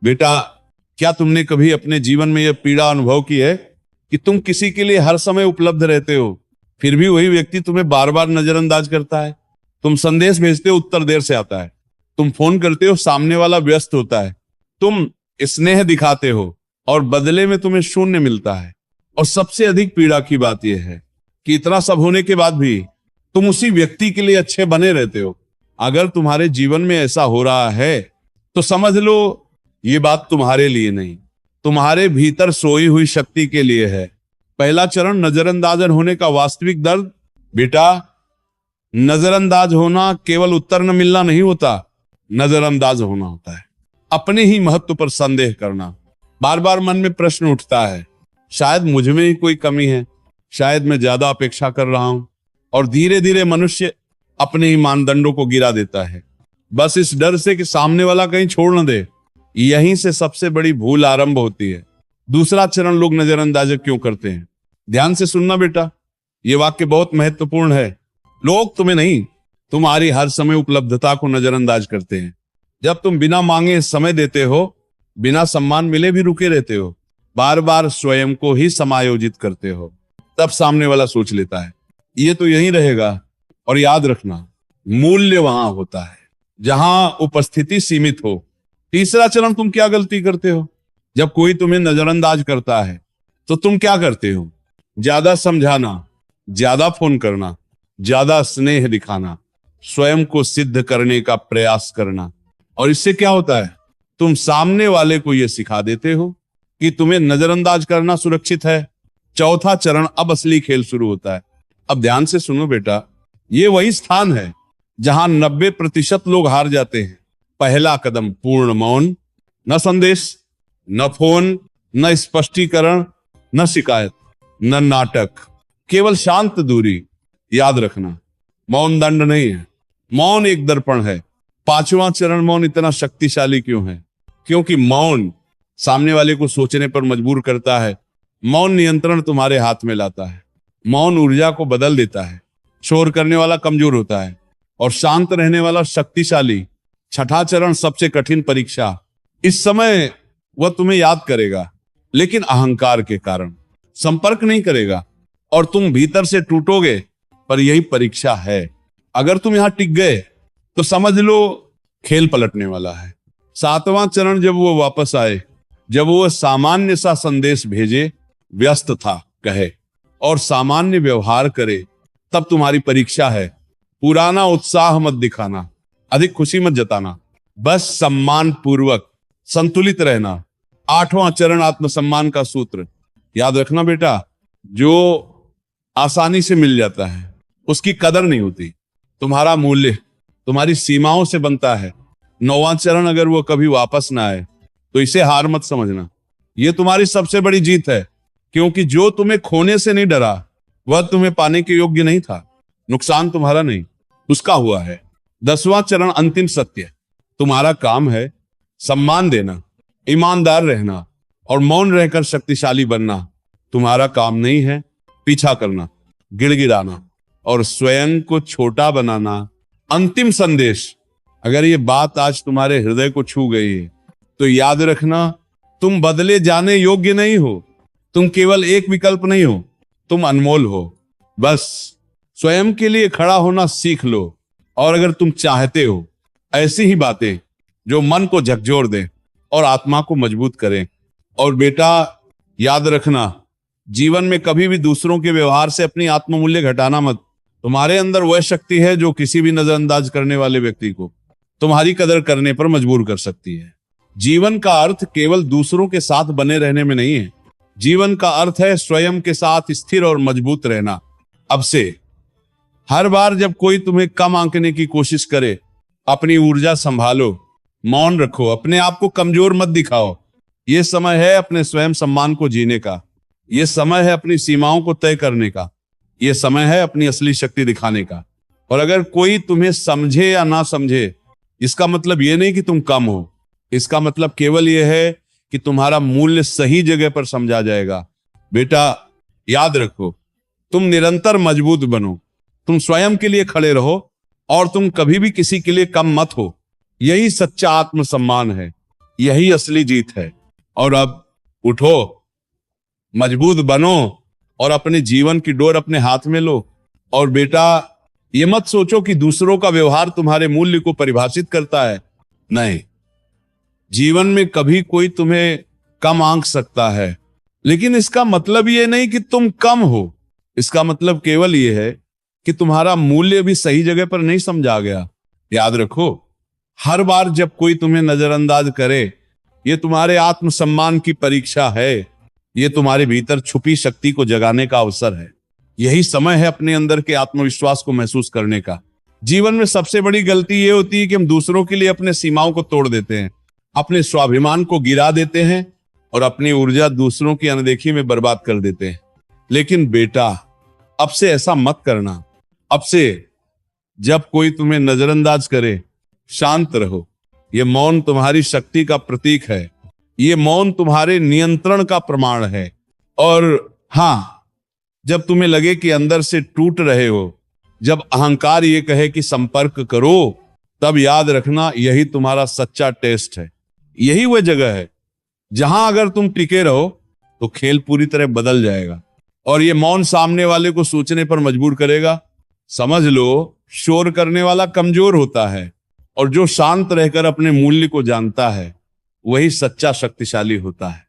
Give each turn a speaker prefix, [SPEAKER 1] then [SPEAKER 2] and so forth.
[SPEAKER 1] बेटा, क्या तुमने कभी अपने जीवन में यह पीड़ा अनुभव की है कि तुम किसी के लिए हर समय उपलब्ध रहते हो, फिर भी वही व्यक्ति तुम्हें बार बार नजरअंदाज करता है? तुम संदेश भेजते हो, उत्तर देर से आता है। तुम फोन करते हो, सामने वाला व्यस्त होता है। तुम स्नेह दिखाते हो और बदले में तुम्हें शून्य मिलता है। और सबसे अधिक पीड़ा की बात यह है कि इतना सब होने के बाद भी तुम उसी व्यक्ति के लिए अच्छे बने रहते हो। अगर तुम्हारे जीवन में ऐसा हो रहा है तो समझ लो ये बात तुम्हारे लिए नहीं, तुम्हारे भीतर सोई हुई शक्ति के लिए है। पहला चरण नजरअंदाज होने का वास्तविक दर्द। बेटा, नजरअंदाज होना केवल उत्तर न मिलना नहीं होता, नजरअंदाज होना होता है अपने ही महत्व पर संदेह करना। बार बार मन में प्रश्न उठता है, शायद मुझ में ही कोई कमी है, शायद मैं ज्यादा अपेक्षा कर रहा हूं। और धीरे धीरे मनुष्य अपने ही मानदंडों को गिरा देता है, बस इस डर से कि सामने वाला कहीं छोड़ न दे। यहीं से सबसे बड़ी भूल आरंभ होती है। दूसरा चरण लोग नजरअंदाज क्यों करते हैं? ध्यान से सुनना बेटा, यह वाक्य बहुत महत्वपूर्ण है। लोग तुम्हें नहीं, तुम्हारी हर समय उपलब्धता को नजरअंदाज करते हैं। जब तुम बिना मांगे समय देते हो, बिना सम्मान मिले भी रुके रहते हो, बार बार स्वयं को ही समायोजित करते हो, तब सामने वाला सोच लेता है ये तो यहीं रहेगा। और याद रखना, मूल्य वहां होता है जहां उपस्थिति सीमित हो। तीसरा चरण, तुम क्या गलती करते हो? जब कोई तुम्हें नजरअंदाज करता है तो तुम क्या करते हो? ज्यादा समझाना, ज्यादा फोन करना, ज्यादा स्नेह दिखाना, स्वयं को सिद्ध करने का प्रयास करना। और इससे क्या होता है? तुम सामने वाले को यह सिखा देते हो कि तुम्हें नजरअंदाज करना सुरक्षित है। चौथा चरण, अब असली खेल शुरू होता है। अब ध्यान से सुनो बेटा, ये वही स्थान है जहां 90% लोग हार जाते हैं। पहला कदम, पूर्ण मौन। न संदेश, न फोन, न स्पष्टीकरण, न शिकायत, न नाटक, केवल शांत दूरी। याद रखना, मौन दंड नहीं है, मौन एक दर्पण है। पांचवा चरण, मौन इतना शक्तिशाली क्यों है? क्योंकि मौन सामने वाले को सोचने पर मजबूर करता है। मौन नियंत्रण तुम्हारे हाथ में लाता है। मौन ऊर्जा को बदल देता है। शोर करने वाला कमजोर होता है और शांत रहने वाला शक्तिशाली। छठा चरण, सबसे कठिन परीक्षा। इस समय वह तुम्हें याद करेगा, लेकिन अहंकार के कारण संपर्क नहीं करेगा और तुम भीतर से टूटोगे। पर यही परीक्षा है। अगर तुम यहां टिक गए तो समझ लो खेल पलटने वाला है। सातवां चरण, जब वो वापस आए, जब वो सामान्य सा संदेश भेजे, व्यस्त था कहे और सामान्य व्यवहार करे, तब तुम्हारी परीक्षा है। पुराना उत्साह मत दिखाना, अधिक खुशी मत जताना, बस सम्मान पूर्वक संतुलित रहना। आठवां चरण, आत्मसम्मान का सूत्र। याद रखना बेटा, जो आसानी से मिल जाता है उसकी कदर नहीं होती। तुम्हारा मूल्य तुम्हारी सीमाओं से बनता है। नौवां चरण, अगर वो कभी वापस ना आए तो इसे हार मत समझना, ये तुम्हारी सबसे बड़ी जीत है। क्योंकि जो तुम्हें खोने से नहीं डरा वह तुम्हें पाने के योग्य नहीं था। नुकसान तुम्हारा नहीं, उसका हुआ है। 10वां चरण, अंतिम सत्य। तुम्हारा काम है सम्मान देना, ईमानदार रहना और मौन रहकर शक्तिशाली बनना। तुम्हारा काम नहीं है पीछा करना, गिड़गिड़ाना और स्वयं को छोटा बनाना। अंतिम संदेश, अगर ये बात आज तुम्हारे हृदय को छू गई है तो याद रखना, तुम बदले जाने योग्य नहीं हो। तुम केवल एक विकल्प नहीं हो, तुम अनमोल हो। बस स्वयं के लिए खड़ा होना सीख लो। और अगर तुम चाहते हो ऐसी ही बातें जो मन को झकझोर दे और आत्मा को मजबूत करें। और बेटा याद रखना, जीवन में कभी भी दूसरों के व्यवहार से अपनी आत्ममूल्य घटाना मत। तुम्हारे अंदर वह शक्ति है जो किसी भी नजरअंदाज करने वाले व्यक्ति को तुम्हारी कदर करने पर मजबूर कर सकती है। जीवन का अर्थ केवल दूसरों के साथ बने रहने में नहीं है, जीवन का अर्थ है स्वयं के साथ स्थिर और मजबूत रहना। अब से हर बार जब कोई तुम्हें कम आंकने की कोशिश करे, अपनी ऊर्जा संभालो, मौन रखो, अपने आप को कमजोर मत दिखाओ। यह समय है अपने स्वयं सम्मान को जीने का, यह समय है अपनी सीमाओं को तय करने का, यह समय है अपनी असली शक्ति दिखाने का। और अगर कोई तुम्हें समझे या ना समझे, इसका मतलब यह नहीं कि तुम कम हो, इसका मतलब केवल यह है कि तुम्हारा मूल्य सही जगह पर समझा जाएगा। बेटा याद रखो, तुम निरंतर मजबूत बनो, तुम स्वयं के लिए खड़े रहो और तुम कभी भी किसी के लिए कम मत हो। यही सच्चा आत्मसम्मान है, यही असली जीत है। और अब उठो, मजबूत बनो और अपने जीवन की डोर अपने हाथ में लो। और बेटा, ये मत सोचो कि दूसरों का व्यवहार तुम्हारे मूल्य को परिभाषित करता है। नहीं, जीवन में कभी कोई तुम्हें कम आंक सकता है, लेकिन इसका मतलब ये नहीं कि तुम कम हो। इसका मतलब केवल ये है कि तुम्हारा मूल्य भी सही जगह पर नहीं समझा गया। याद रखो, हर बार जब कोई तुम्हें नजरअंदाज करे, ये तुम्हारे आत्मसम्मान की परीक्षा है। ये तुम्हारे भीतर छुपी शक्ति को जगाने का अवसर है। यही समय है अपने अंदर के आत्मविश्वास को महसूस करने का। जीवन में सबसे बड़ी गलती ये होती है कि हम दूसरों के लिए अपने सीमाओं को तोड़ देते हैं, अपने स्वाभिमान को गिरा देते हैं और अपनी ऊर्जा दूसरों की अनदेखी में बर्बाद कर देते हैं। लेकिन बेटा, अब से ऐसा मत करना। अब से जब कोई तुम्हें नजरअंदाज करे, शांत रहो। ये मौन तुम्हारी शक्ति का प्रतीक है। ये मौन तुम्हारे नियंत्रण का प्रमाण है। और हां, जब तुम्हें लगे कि अंदर से टूट रहे हो, जब अहंकार ये कहे कि संपर्क करो, तब याद रखना, यही तुम्हारा सच्चा टेस्ट है। यही वह जगह है जहां अगर तुम टिके रहो तो खेल पूरी तरह बदल जाएगा। और ये मौन सामने वाले को सोचने पर मजबूर करेगा। समझ लो, शोर करने वाला कमजोर होता है और जो शांत रहकर अपने मूल्य को जानता है, वही सच्चा शक्तिशाली होता है।